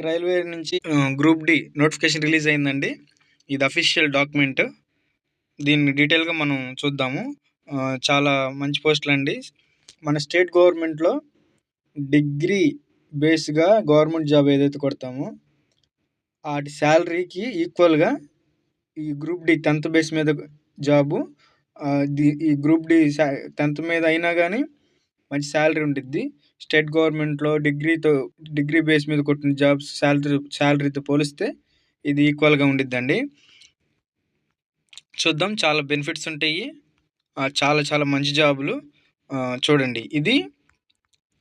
Railway నుంచి group D notification release అయిందండి. ఇది అఫీషియల్ డాక్యుమెంట్. దీన్ని డీటెయిల్గా మనం చూద్దాము. చాలా మంచి పోస్టులు అండి. మన స్టేట్ గవర్నమెంట్లో డిగ్రీ బేస్గా గవర్నమెంట్ జాబ్ ఏదైతే కొడతామో వాటి శాలరీకి ఈక్వల్గా ఈ గ్రూప్ డి 10th బేస్ మీద జాబు. ఈ గ్రూప్ డి 10th మీద అయినా కానీ మంచి శాలరీ ఉంటుంది. స్టేట్ గవర్నమెంట్లో డిగ్రీ బేస్ మీద కొట్టిన జాబ్స్ శాలరీతో పోలిస్తే ఇది ఈక్వల్గా ఉండిద్దండి. చూద్దాం, చాలా బెనిఫిట్స్ ఉంటాయి. చాలా చాలా మంచి జాబులు. చూడండి, ఇది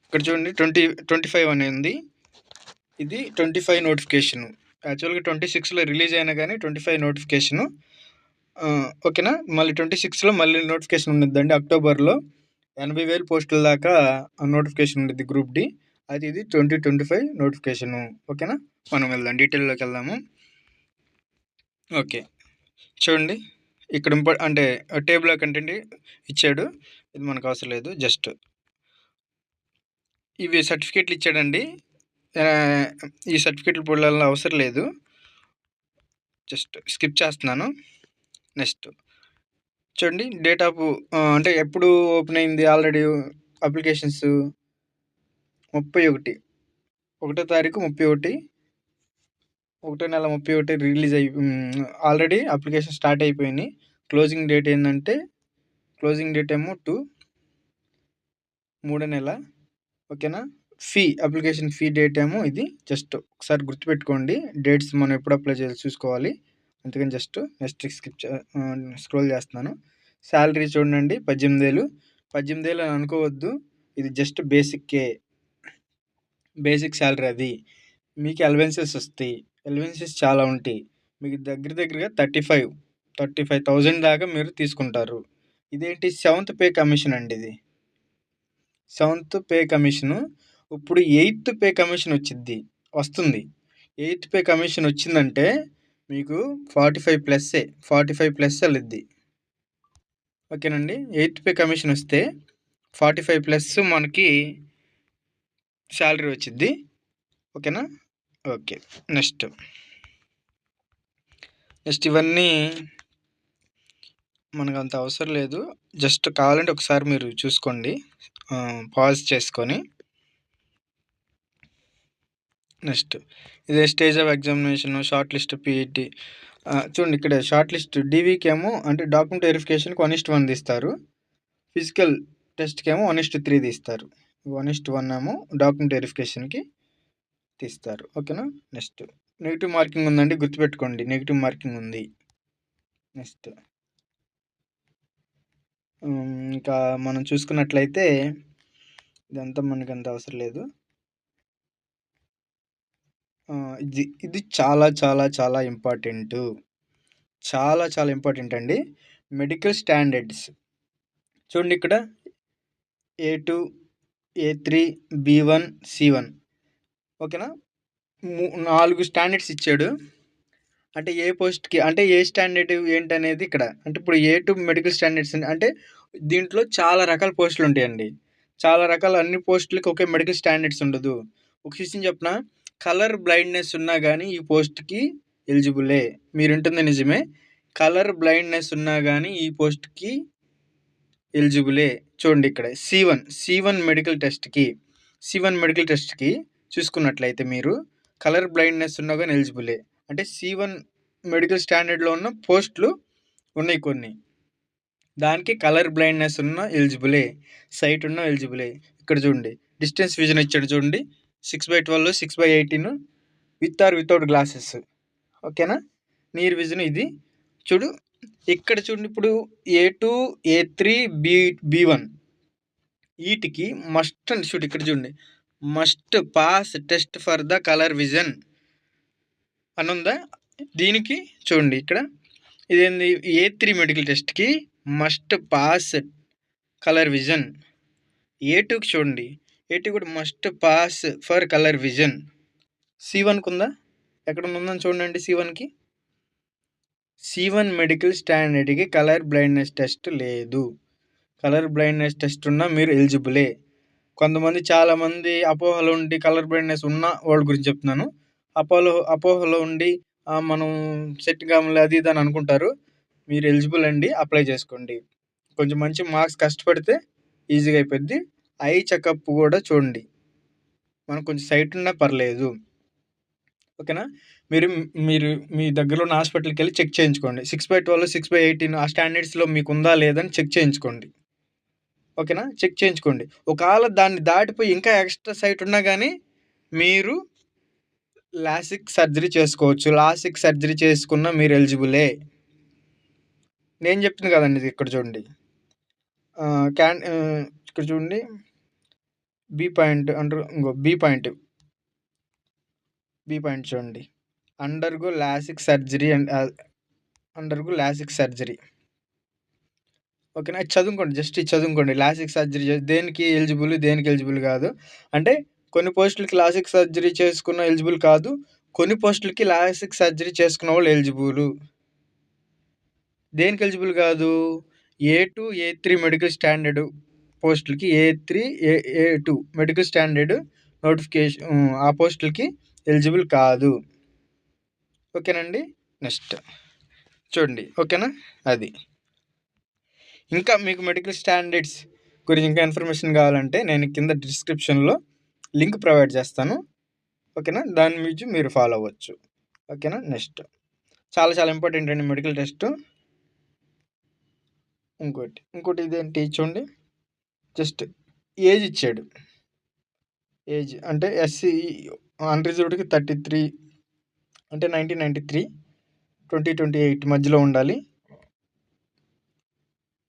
ఇక్కడ చూడండి 25 అని ఉంది. ఇది 25 నోటిఫికేషను. యాక్చువల్గా 26లో రిలీజ్ అయినా కానీ 25 నోటిఫికేషను. ఓకేనా. మళ్ళీ 26లో మళ్ళీ నోటిఫికేషన్ ఉండిద్దండి. అక్టోబర్లో 80,000 పోస్టుల దాకా నోటిఫికేషన్ ఉండిద్ది గ్రూప్ డి. అది ఇది 2025 నోటిఫికేషను. ఓకేనా. మనం వెళ్దాం, డీటెయిల్లోకి వెళ్దాము. ఓకే, చూడండి ఇక్కడ అంటే టేబుల్ ఆఫ్ కంటెంట్ ఇచ్చాడు. ఇది మనకు అవసరం లేదు. జస్ట్ ఇవి సర్టిఫికేట్లు ఇచ్చాడండి. ఈ సర్టిఫికేట్లు పొడాలని అవసరం లేదు. జస్ట్ స్కిప్ చేస్తున్నాను. నెక్స్ట్ చూడండి, డేట్ ఆఫ్ అంటే ఎప్పుడు ఓపెన్ అయింది. ఆల్రెడీ అప్లికేషన్స్ 31 1వ తారీఖు 31 1వ నెల 31 రిలీజ్ ఆల్రెడీ అప్లికేషన్ స్టార్ట్ అయిపోయినాయి. క్లోజింగ్ డేట్ ఏంటంటే ఏమో 2 3వ నెల. ఓకేనా. అప్లికేషన్ ఫీ డేట్ ఏమో ఇది. జస్ట్ ఒకసారి గుర్తుపెట్టుకోండి, డేట్స్ మనం ఎప్పుడు అప్లై చేయాలి చూసుకోవాలి. అందుకని జస్ట్ నెక్స్ట్ స్క్రోల్ చేస్తున్నాను. శాలరీ చూడండి 18,000 అని అనుకోవద్దు. ఇది జస్ట్ బేసిక్ శాలరీ. అది మీకు అలవెన్సెస్ వస్తాయి. అలవెన్సెస్ చాలా ఉంటాయి. మీకు దగ్గరగా 35,000 దాకా మీరు తీసుకుంటారు. ఇదేంటి 7th పే కమిషన్ అండి. ఇది 7th పే కమిషను. ఇప్పుడు 8th పే కమిషన్ వస్తుంది. 8th పే కమిషన్ వచ్చిందంటే మీకు 45+ వెళ్ళిద్ది. ఓకేనండి. 8th పే కమిషన్ వస్తే 45+ మనకి శాలరీ వచ్చిద్ది. ఓకేనా. ఓకే, నెక్స్ట్ ఇవన్నీ మనకు అంత అవసరం లేదు. జస్ట్ కావాలంటే ఒకసారి మీరు చూసుకోండి, పాజ్ చేసుకొని. నెక్స్ట్ ఇదే stage of examination, short list PET. చూడండి, ఇక్కడ షార్ట్ లిస్ట్ డీవీకి ఏమో అంటే డాక్యుమెంట్ వెరిఫికేషన్కి 1:1 తీస్తారు. ఫిజికల్ టెస్ట్కి ఏమో 1:3 తీస్తారు. 1:1 ఏమో డాక్యుమెంట్ వెరిఫికేషన్కి తీస్తారు. ఓకేనా. నెక్స్ట్ నెగిటివ్ మార్కింగ్ ఉందండి, గుర్తుపెట్టుకోండి. నెగిటివ్ మార్కింగ్ ఉంది. నెక్స్ట్ ఇంకా మనం చూసుకున్నట్లయితే ఇదంతా మనకి అంత అవసరం లేదు. ఇది చాలా చాలా చాలా ఇంపార్టెంట్. చాలా చాలా ఇంపార్టెంట్ అండి. మెడికల్ స్టాండర్డ్స్ చూడండి, ఇక్కడ A2 A3 B1 C1. ఓకేనా. 4 స్టాండర్డ్స్ ఇచ్చాడు. అంటే ఏ పోస్ట్కి అంటే ఏ స్టాండర్డ్ ఏంటనేది ఇక్కడ. అంటే ఇప్పుడు A2 మెడికల్ స్టాండర్డ్స్ అంటే దీంట్లో చాలా రకాల పోస్టులు ఉంటాయండి. చాలా రకాల అన్ని పోస్టులకి ఒకే మెడికల్ స్టాండర్డ్స్ ఉండదు. ఒక విషయం చెప్పిన, కలర్ బ్లైండ్నెస్ ఉన్నా కానీ ఈ పోస్ట్కి ఎలిజిబులే. మీరు ఉంటుంది నిజమే. కలర్ బ్లైండ్నెస్ ఉన్నా కానీ ఈ పోస్ట్కి ఎలిజిబులే. చూడండి, ఇక్కడ C1 మెడికల్ టెస్ట్కి చూసుకున్నట్లయితే మీరు కలర్ బ్లైండ్నెస్ ఉన్నా కానీ ఎలిజిబులే. అంటే C1 మెడికల్ స్టాండర్డ్లో ఉన్న పోస్టులు ఉన్నాయి కొన్ని. దానికి కలర్ బ్లైండ్నెస్ ఉన్న ఎలిజిబులే, సైట్ ఉన్న ఎలిజిబులే. ఇక్కడ చూడండి, డిస్టెన్స్ విజన్ ఇచ్చాడు చూడండి, 6/12 6/18 విత్ ఆర్ వితౌట్ గ్లాసెస్. ఓకేనా. నీర్ విజన్ ఇది. చూడు ఇక్కడ చూడండి, ఇప్పుడు A2 A3 B1 వీటికి మస్ట్ అండ్ షుడ్. ఇక్కడ చూడండి, must pass test for the colour vision అని ఉందా. దీనికి చూడండి, ఇక్కడ ఇదేంది A3 మెడికల్ టెస్ట్కి మస్ట్ పాస్ కలర్ విజన్. A2కి చూడండి, A2 కూడా must pass for colour vision. C1కి ఉందా, ఎక్కడ ఉందని చూడండి. C1 మెడికల్ స్టాండర్డ్కి కలర్ బ్లైండ్నెస్ టెస్ట్ లేదు. కలర్ బ్లైండ్నెస్ టెస్ట్ ఉన్నా మీరు ఎలిజిబులే. చాలామంది అపోహలు ఉండి కలర్ బ్లైండ్నెస్ ఉన్న వాళ్ళ గురించి చెప్తున్నాను. అపోహలో ఉండి మనం సెట్ కాములే అది ఇది అని అనుకుంటారు. మీరు ఎలిజిబుల్ అండి. అప్లై చేసుకోండి. కొంచెం మంచి మార్క్స్ కష్టపడితే ఈజీగా అయిపోద్ది. ఐ చెకప్ కూడా చూడండి. మనకు కొంచెం సైట్ ఉన్నా పర్లేదు. ఓకేనా? మీరు మీరు మీ దగ్గరలో ఉన్న హాస్పిటల్‌కెళ్ళి చెక్ చేయించుకోండి. 6/12, 6/18 ఆ స్టాండర్డ్స్‌లో మీకుందా లేదా అని చెక్ చేయించుకోండి. ఓకేనా? చెక్ చేయించుకోండి. ఒకవేళ దాన్ని దాటిపోయి ఇంకా ఎక్స్‌ట్రా సైట్ ఉన్నా గానీ మీరు లాసిక్ సర్జరీ చేసుకోవచ్చు. లాసిక్ సర్జరీ చేసుకున్న మీరు ఎలిజిబులే. నేను చెప్తుంది కదండీ ఇది ఇక్కడ చూడండి. ఇక్కడ చూడండి. బి పాయింట్ అంటారు. ఇంగో బి పాయింట్ చూడండి. అండర్‌గో లాసిక్ సర్జరీ ఓకేనా? ఇది చదువుకోండి. జస్ట్ ఇది చదువుకోండి. లాసిక్ సర్జరీ దేనికి ఎలిజిబుల్, దేనికి ఎలిజిబుల్ కాదు. అంటే కొన్ని పోస్టులకి లాసిక్ సర్జరీ చేసుకున్న ఎలిజిబుల్ కాదు. కొన్ని పోస్టులకి లాసిక్ సర్జరీ చేసుకున్న వాళ్ళు ఎలిజిబుల్. దేనికి ఎలిజిబుల్ కాదు? A2, A3 మెడికల్ స్టాండర్డ్ పోస్టులకి A3, A2 medical standard notification ఆ పోస్టులకి ఎలిజిబుల్ కాదు. ఓకేనండి? నెక్స్ట్ చూడండి. ఓకేనా? అది. ఇంకా మీకు మెడికల్ స్టాండర్డ్స్ గురించి ఇంకా ఇన్ఫర్మేషన్ కావాలంటే నేను కింద డిస్క్రిప్షన్‌లో లింక్ ప్రొవైడ్ చేస్తాను. ఓకేనా? దాని నుంచి మీరు ఫాలో అవ్వచ్చు. ఓకేనా? నెక్స్ట్ చాలా చాలా ఇంపార్టెంట్ అండి మెడికల్ టెస్ట్. ఇంకోటి ఇదేంటి చూడండి. జస్ట్ ఏజ్ ఇచ్చాడు. ఏజ్ అంటే ఎస్సీ అన్‌రిజర్వ్డ్‌కి 33 అంటే 1993, 2028 మధ్యలో ఉండాలి.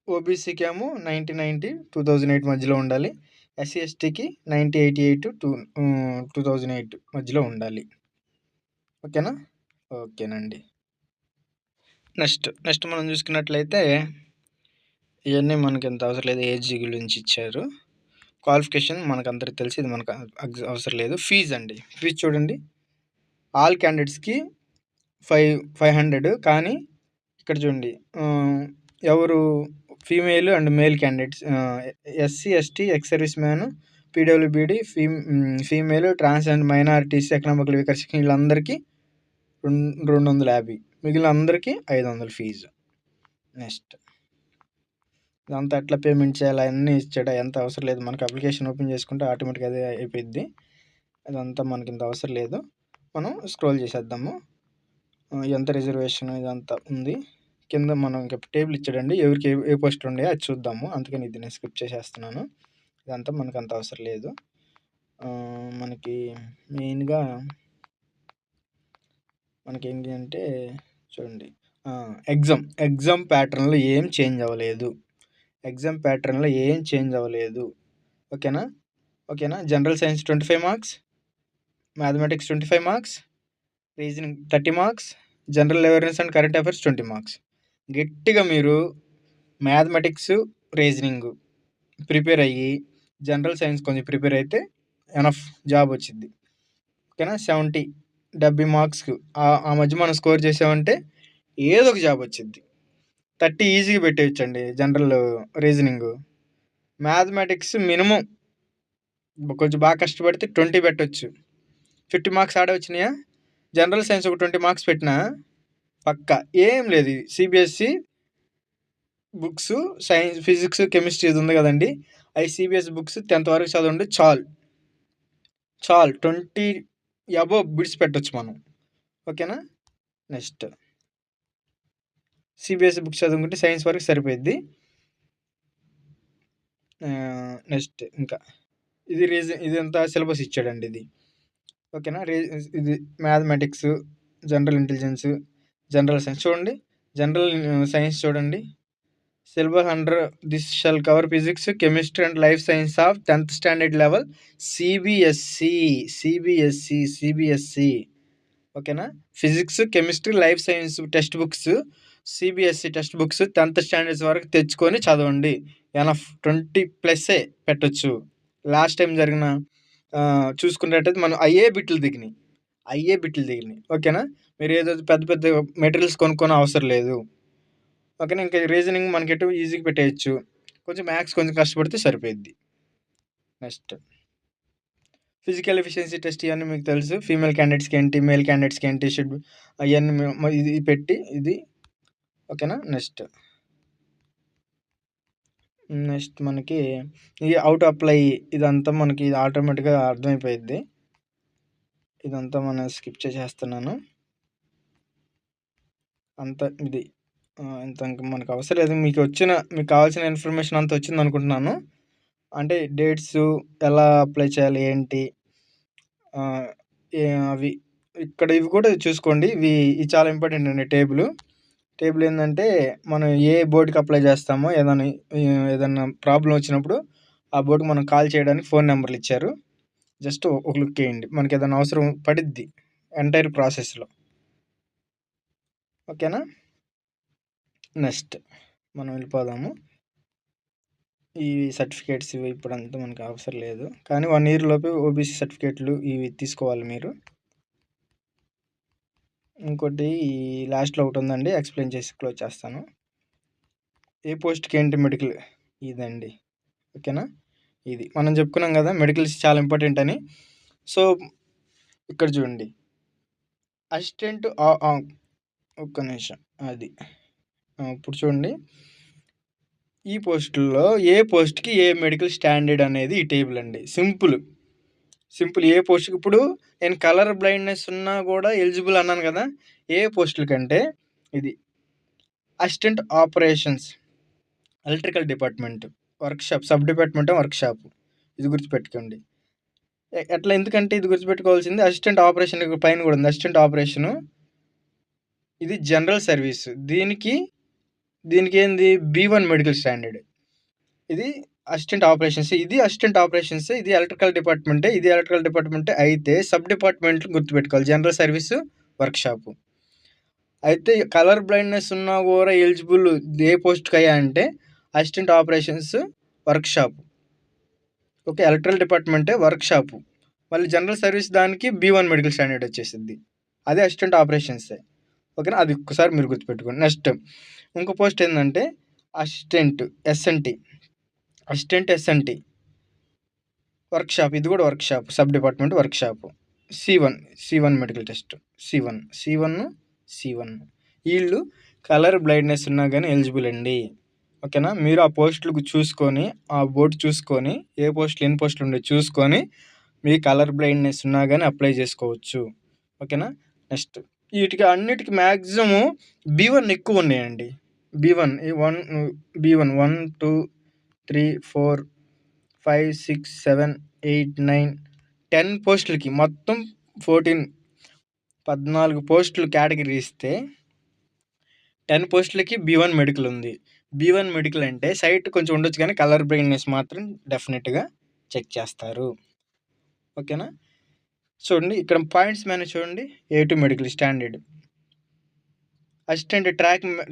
ఓబీసీకేమో 1990, 2008 మధ్యలో ఉండాలి. ఎస్సీ, ఎస్టీకి 1988 2008 మధ్యలో ఉండాలి. ఓకేనా? ఓకేనండి. నెక్స్ట్ మనం చూసుకున్నట్లయితే ఇవన్నీ మనకి ఎంత అవసరం లేదు. ఏజ్ గురించి ఇచ్చారు. క్వాలిఫికేషన్ మనకందరికి తెలిసి ఇది మనకు అవసరం లేదు. ఫీజ్ అండి. ఫీజ్ చూడండి. ఆల్ క్యాండిడేట్స్‌కి 500 కానీ ఇక్కడ చూడండి ఎవరు female and male candidates SC, ST, ex service man, PWBD, female, trans and minorities, economical weaker section వీళ్ళందరికీ 250. మిగిలిన అందరికీ 500 ఫీజు. నెక్స్ట్ ఇదంతా ఎట్లా పేమెంట్ చేయాలి అన్నీ ఇచ్చాడు. ఎంత అవసరం లేదు. మనకు అప్లికేషన్ ఓపెన్ చేసుకుంటే ఆటోమేటిక్గా అదే అయిపోయింది. అదంతా మనకి ఇంత అవసరం లేదు. మనం స్క్రోల్ చేసేద్దాము. ఎంత రిజర్వేషన్ ఇదంతా ఉంది. కింద మనం ఇంకా టేబుల్ ఇచ్చాడండి. ఎవరికి ఏ పోస్టులు ఉన్నాయో అది చూద్దాము. అందుకని ఇది నేను స్కిప్ చేసేస్తున్నాను. ఇదంతా మనకు అంత అవసరం లేదు. మనకి మెయిన్గా మనకేంటి అంటే చూడండి ఎగ్జామ్ ప్యాటర్న్లో ఏం చేంజ్ అవ్వలేదు. ఓకేనా? General science 25 marks, mathematics 25 marks, reasoning 30 marks, general awareness and current affairs 20 marks. గట్టిగా మీరు మ్యాథమెటిక్స్, రీజనింగ్ ప్రిపేర్ అయ్యి జనరల్ సైన్స్ కొంచెం ప్రిపేర్ అయితే ఎనఫ్ జాబ్ వచ్చింది. ఓకేనా? 70 మార్క్స్కి ఆ మధ్య మనం స్కోర్ చేసామంటే ఏదో ఒక జాబ్ వచ్చింది. 30 ఈజీగా పెట్టేయచ్చండి. General reasoning. మ్యాథమెటిక్స్ మినిమం కొంచెం బాగా కష్టపడితే 20 పెట్టొచ్చు. 50 మార్క్స్ ఆడే వచ్చినాయా? జనరల్ సైన్స్ ఒక 20 మార్క్స్ పెట్టినా పక్కా. ఏం లేదు. CBSE books science, physics, chemistry ఇది ఉంది కదండి. అవి సిబిఎస్ఈ బుక్స్ 10th వరకు చదవండి చాలు. 20 అబోవ్ బిడ్స్ పెట్టచ్చు మనం. ఓకేనా? నెక్స్ట్ సిబిఎస్ఈ బుక్స్ చదువుకుంటే సైన్స్ వరకు సరిపోయిద్ది. నెక్స్ట్ ఇంకా ఇదంతా సిలబస్ ఇచ్చాడండి ఇది. ఓకేనా? ఇది mathematics, general intelligence, general science చూడండి. జనరల్ సైన్స్ చూడండి. Syllabus under this shall cover physics, chemistry and life science of 10th standard level CBSE. ఓకేనా? Physics, chemistry, life science text books, CBSE text books 10th standards వరకు తెచ్చుకొని చదవండి. Enough 20+ పెట్టొచ్చు. Last time జరిగిన చూసుకున్నట్టయితే మనం అయ్యే బిట్లు దిగినాయి. ఓకేనా? మీరు ఏదో పెద్ద పెద్ద మెటీరియల్స్ కొనుక్కోని అవసరం లేదు. ఓకేనా? ఇంకా రీజనింగ్ మనకి ఈజీగా పెట్టేయచ్చు. కొంచెం మ్యాథ్స్ కొంచెం కష్టపడితే సరిపోయిద్ది. నెక్స్ట్ ఫిజికల్ ఎఫిషియన్సీ టెస్ట్ ఇవన్నీ మీకు తెలుసు. ఫీమేల్ క్యాండిడేట్స్‌కి ఏంటి, మేల్ క్యాండిడేట్స్‌కి ఏంటి అయన్నీ ఇది పెట్టి ఇది ఓకేనా. నెక్స్ట్ మనకి ఈ ఔట్ అప్లై ఇదంతా మనకి ఆటోమేటిక్‌గా అర్థమైపోయిద్ది. ఇదంతా మనం స్కిప్ చేసేస్తున్నాను. అంతా ఇది ఇంత ఇంక మనకు అవసరం లేదు. మీకు కావాల్సిన ఇన్ఫర్మేషన్ అంతా వచ్చిందనుకుంటున్నాను. అంటే డేట్సు ఎలా అప్లై చేయాలి ఏంటి అవి ఇక్కడ ఇవి కూడా చూసుకోండి. ఇది చాలా ఇంపార్టెంట్ అండి. టేబుల్ ఏంటంటే మనం ఏ బోర్డుకి అప్లై చేస్తామో ఏదన్నా ప్రాబ్లం వచ్చినప్పుడు ఆ బోర్డుకి మనం కాల్ చేయడానికి ఫోన్ నెంబర్లు ఇచ్చారు. జస్ట్ ఒక లుక్ వేయండి. మనకి ఏదైనా అవసరం పడిద్ది ఎంటైర్ ప్రాసెస్లో. ఓకేనా. నెక్స్ట్ మనం వెళ్ళిపోదాము. ఈ సర్టిఫికేట్స్ ఇవి ఇప్పుడంతా మనకు అవసరం లేదు. కానీ 1 ఇయర్ లోపు ఓబీసీ సర్టిఫికేట్లు ఇవి తీసుకోవాలి మీరు. ఇంకోటి ఈ లాస్ట్‌లో ఒకటి ఉందండి. ఎక్స్‌ప్లెయిన్ చేసి క్లోజ్ చేస్తాను. ఏ పోస్ట్‌కి ఏంటి మెడికల్ ఇదండి. ఓకేనా. ఇది మనం చెప్పుకున్నాం కదా మెడికల్స్ చాలా ఇంపార్టెంట్ అని. సో ఇక్కడ చూడండి అసిస్టెంట్ ఒక్క నిమిషం అది ఇప్పుడు చూడండి ఈ పోస్టుల్లో ఏ పోస్ట్‌కి ఏ మెడికల్ స్టాండర్డ్ అనేది ఈ టేబుల్ అండి. సింపుల్ ఏ పోస్ట్‌కి ఇప్పుడు నేను కలర్ బ్లైండ్‌నెస్ ఉన్నా కూడా ఎలిజిబుల్ అన్నాను కదా. ఏ పోస్టుల కంటే ఇది assistant operations electrical department workshop sub department workshop ఇది గుర్తుపెట్టుకోండి. ఎట్లా ఎందుకంటే ఇది గుర్తుపెట్టుకోవాల్సింది అసిస్టెంట్ ఆపరేషన్ పైన కూడా ఉంది. అసిస్టెంట్ ఆపరేషను ఇది జనరల్ సర్వీస్. దీనికి ఏంది B1 మెడికల్ స్టాండర్డ్. ఇది అసిస్టెంట్ ఆపరేషన్స్. ఇది అసిస్టెంట్ ఆపరేషన్స్. ఇది ఎలక్ట్రికల్ డిపార్ట్మెంటే. ఇది ఎలక్ట్రికల్ డిపార్ట్మెంటే. అయితే సబ్ డిపార్ట్మెంట్లు గుర్తుపెట్టుకోవాలి. General service workshop. అయితే కలర్ బ్లైండ్‌నెస్ ఉన్నా కూడా ఎలిజిబుల్ ఏ పోస్ట్‌కయ్యా అంటే assistant operations workshop. Okay. Electrical డిపార్ట్మెంటే వర్క్షాపు. మళ్ళీ జనరల్ సర్వీస్ దానికి B1 మెడికల్ స్టాండర్డ్ వచ్చేసిద్ది. అదే అసిస్టెంట్ ఆపరేషన్సే. ఓకేనా. అది ఒక్కసారి మీరు గుర్తుపెట్టుకోండి. నెక్స్ట్ ఇంకో పోస్ట్ ఏంటంటే అసిస్టెంట్ ఎస్ఎన్టీ వర్క్షాప్. ఇది కూడా workshop sub department workshop. C1 medical test. C1 వీళ్ళు కలర్ బ్లైండ్‌నెస్ ఉన్నా కానీ ఎలిజిబుల్ అండి. ఓకేనా. మీరు ఆ పోస్టులకు చూసుకొని ఆ బోర్డు చూసుకొని ఏ పోస్టులు ఎన్ని పోస్టులు ఉండేవి చూసుకొని మీ కలర్ బ్లైండ్‌నెస్ ఉన్నా కానీ అప్లై చేసుకోవచ్చు. ఓకేనా. నెక్స్ట్ వీటికి అన్నిటికి మ్యాక్సిమం B1 ఎక్కువ ఉన్నాయండి. B1 B1 1 2 3 4 5 6 7 8 9 10 పోస్టులకి మొత్తం 14 పోస్టులు కేటగిరీ ఇస్తే 10 పోస్టులకి B1 మెడికల్ ఉంది. B1 మెడికల్ అంటే సైట్ కొంచెం ఉండొచ్చు కానీ కలర్ బ్లైండ్‌నెస్ మాత్రం డెఫినెట్‌గా చెక్ చేస్తారు. ఓకేనా. చూడండి ఇక్కడ పాయింట్స్ మేనేజ్ చూడండి. A2 medical standard. Assistant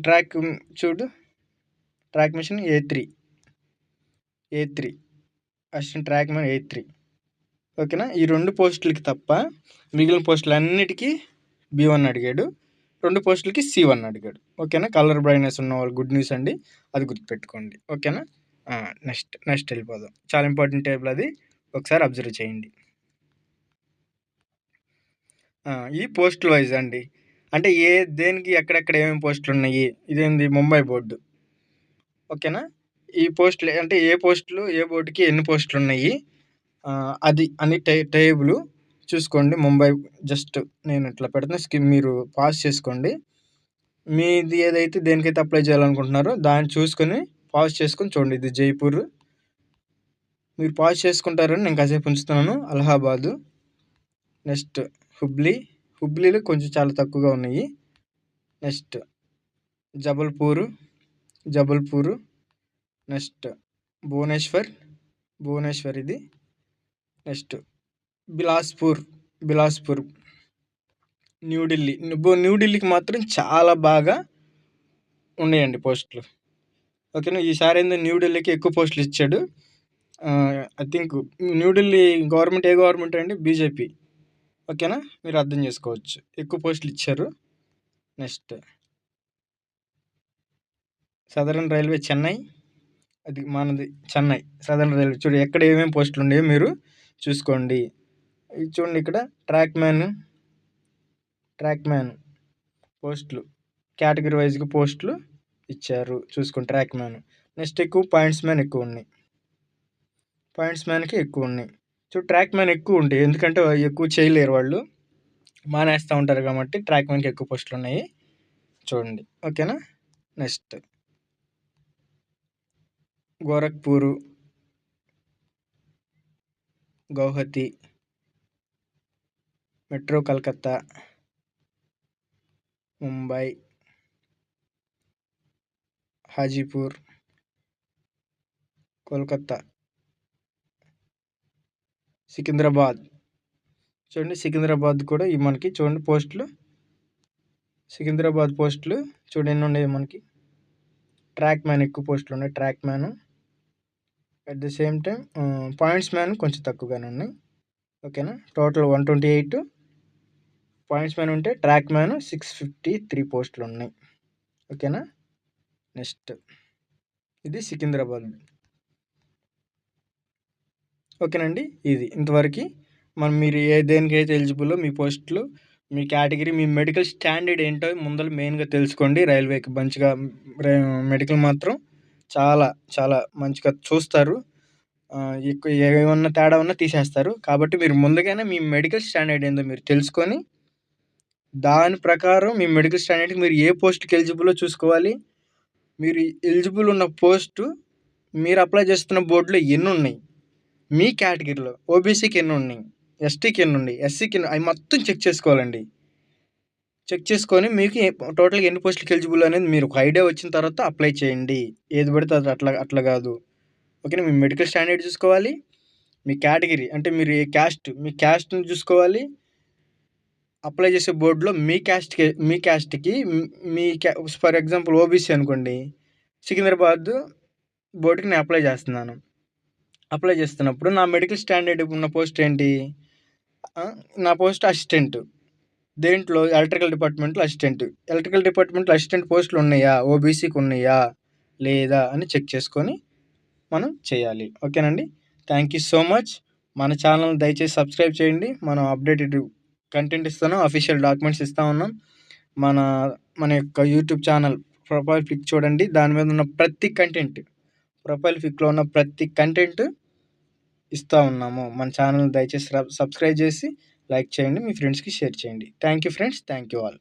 track చూడు track machine A3 assistant track man A3. ఓకేనా. ఈ 2 పోస్టులకి తప్ప మిగిలిన పోస్టులు అన్నిటికీ B1 అడిగాడు. 2 పోస్టులకి C1 అడిగాడు. ఓకేనా. కలర్ బ్లైండ్‌నెస్ ఉన్న వాళ్ళు గుడ్ న్యూస్ అండి. అది గుర్తుపెట్టుకోండి. ఓకేనా. నెక్స్ట్ వెళ్ళిపోదాం. చాలా ఇంపార్టెంట్ టేబుల్ అది ఒకసారి అబ్జర్వ్ చేయండి. ఈ పోస్టుల వైజ్ అండి. అంటే దేనికి ఎక్కడెక్కడ ఏమేమి పోస్టులు ఉన్నాయి. ఇదేంది ముంబై బోర్డు. ఓకేనా. ఈ పోస్టులు అంటే ఏ పోస్టులు ఏ బోర్డుకి ఎన్ని పోస్టులు ఉన్నాయి అది అని టేబుల్ చూసుకోండి. ముంబై జస్ట్ నేను ఇట్లా పెడుతున్నా మీరు పాస్ చేసుకోండి. మీది ఏదైతే దేనికైతే అప్లై చేయాలనుకుంటున్నారో దాన్ని చూసుకొని పాస్ చేసుకొని చూడండి. ఇది జైపూర్. మీరు పాస్ చేసుకుంటారని నేను కాసేపు ఉంచుతున్నాను. అలహాబాదు. నెక్స్ట్ హుబ్లీలో కొంచెం చాలా తక్కువగా ఉన్నాయి. నెక్స్ట్ జబల్పూరు. నెక్స్ట్ భువనేశ్వర్ ఇది. నెక్స్ట్ బిలాస్పూర్. న్యూఢిల్లీకి మాత్రం చాలా బాగా ఉన్నాయండి పోస్టులు. ఓకేనా. ఈసారి ఏందో న్యూఢిల్లీకి ఎక్కువ పోస్టులు ఇచ్చాడు. I think New Delhi government A government అండి? బీజేపీ. ఓకేనా. మీరు అర్థం చేసుకోవచ్చు. ఎక్కువ పోస్టులు ఇచ్చారు. Next southern railway Chennai. అది మనది చెన్నై సదరన్ రైల్వే. చూడు ఎక్కడ ఏమేమి పోస్టులు ఉన్నాయో మీరు చూసుకోండి. ఇది చూడండి, ఇక్కడ ట్రాక్ మ్యాన్ పోస్టులు కేటగిరీ వైజ్గా పోస్టులు ఇచ్చారు. చూసుకోండి ట్రాక్ మ్యాన్. నెక్స్ట్ పాయింట్స్ మ్యాన్కి ఎక్కువ ఉన్నాయి. ట్రాక్ మ్యాన్ ఎక్కువ ఉంటాయి, ఎందుకంటే ఎక్కువ చేయలేరు వాళ్ళు, మానేస్తూ ఉంటారు కాబట్టి ట్రాక్ మ్యాన్కి ఎక్కువ పోస్టులు ఉన్నాయి. చూడండి, ఓకేనా. Next Gorakhpur, Guwahati, metro Calcutta, Mumbai, Hajipur, Kolkata, Secunderabad. చూడండి, సికింద్రాబాద్ కూడా మనకి చూడండి పోస్టులు. సికింద్రాబాద్ పోస్టులు చూడండి ఎన్ని ఉన్నాయి మనకి. ట్రాక్ మ్యాన్ ఎక్కువ పోస్టులు ఉన్నాయి. Track man at the same time points man కొంచెం తక్కువగానే ఉన్నాయి. ఓకేనా. టోటల్ 128 పాయింట్స్ మ్యాన్ ఉంటే ట్రాక్ మ్యాన్ 653 పోస్టులు ఉన్నాయి. ఓకేనా. నెక్స్ట్ ఇది సికింద్రాబాద్. ఓకేనండి. ఇది ఇంతవరకు మీరు దేనికైతే ఎలిజిబుల్లో మీ పోస్టులు, మీ కేటగిరీ, మీ మెడికల్ స్టాండర్డ్ ఏంటో ముందర మెయిన్గా తెలుసుకోండి. రైల్వేకి మంచిగా మెడికల్ మాత్రం చాలా చాలా మంచిగా చూస్తారు. ఎక్కువ ఏమన్నా తేడా ఉన్నా తీసేస్తారు. కాబట్టి మీరు ముందుగానే మీ మెడికల్ స్టాండర్డ్ ఏందో మీరు తెలుసుకొని దాని ప్రకారం మీ మెడికల్ స్టాండర్డ్కి మీరు ఏ పోస్ట్కి ఎలిజిబుల్లో చూసుకోవాలి. మీరు ఎలిజిబుల్ ఉన్న పోస్టు మీరు అప్లై చేస్తున్న బోర్డులో ఎన్ని ఉన్నాయి, మీ కేటగిరీలో ఓబీసీకి ఎన్ని ఉన్నాయి, ఎస్టీకి ఎన్ని ఉన్నాయి, ఎస్సీకి ఎన్ని, అవి మొత్తం చెక్ చేసుకోవాలండి. చెక్ చేసుకొని మీకు టోటల్గా ఎన్ని పోస్టులకి ఎలిజిబుల్ అనేది మీరు ఒక ఐడియా వచ్చిన తర్వాత అప్లై చేయండి. ఏది పడితే అది అట్లా కాదు. ఓకేనా. మీ మెడికల్ స్టాండర్డ్ చూసుకోవాలి, మీ కేటగిరీ అంటే మీరు ఏ క్యాస్ట్, మీ క్యాస్ట్ని చూసుకోవాలి. అప్లై చేసే బోర్డులో మీ క్యాస్ట్కి ఫర్ ఎగ్జాంపుల్ ఓబీసీ అనుకోండి, సికింద్రాబాద్ బోర్డుకి నేను అప్లై చేస్తున్నాను. అప్లై చేస్తున్నప్పుడు నా మెడికల్ స్టాండర్డ్ ఉన్న పోస్ట్ ఏంటి, నా పోస్ట్ అసిస్టెంట్. దేంట్లో ఎలక్ట్రికల్ డిపార్ట్మెంట్లో అసిస్టెంట్ పోస్టులు ఉన్నాయా, ఓబీసీకి ఉన్నాయా లేదా అని చెక్ చేసుకొని మనం చేయాలి. ఓకేనండి. Thank you so much. మన ఛానల్ దయచేసి సబ్స్క్రైబ్ చేయండి. మనం అప్డేటెడ్ కంటెంట్ ఇస్తున్నాం, అఫీషియల్ డాక్యుమెంట్స్ ఇస్తూ ఉన్నాం. మన యొక్క యూట్యూబ్ ఛానల్ ప్రొఫైల్ పిక్ చూడండి. దాని మీద ఉన్న ప్రతి కంటెంట్, ప్రొఫైల్ పిక్లో ఉన్న ప్రతి కంటెంట్ ఇస్తూ ఉన్నాము. మన ఛానల్ దయచేసి సబ్స్క్రైబ్ చేసి లైక్ చేయండి, మీ ఫ్రెండ్స్కి షేర్ చేయండి. Thank you friends. Thank you all.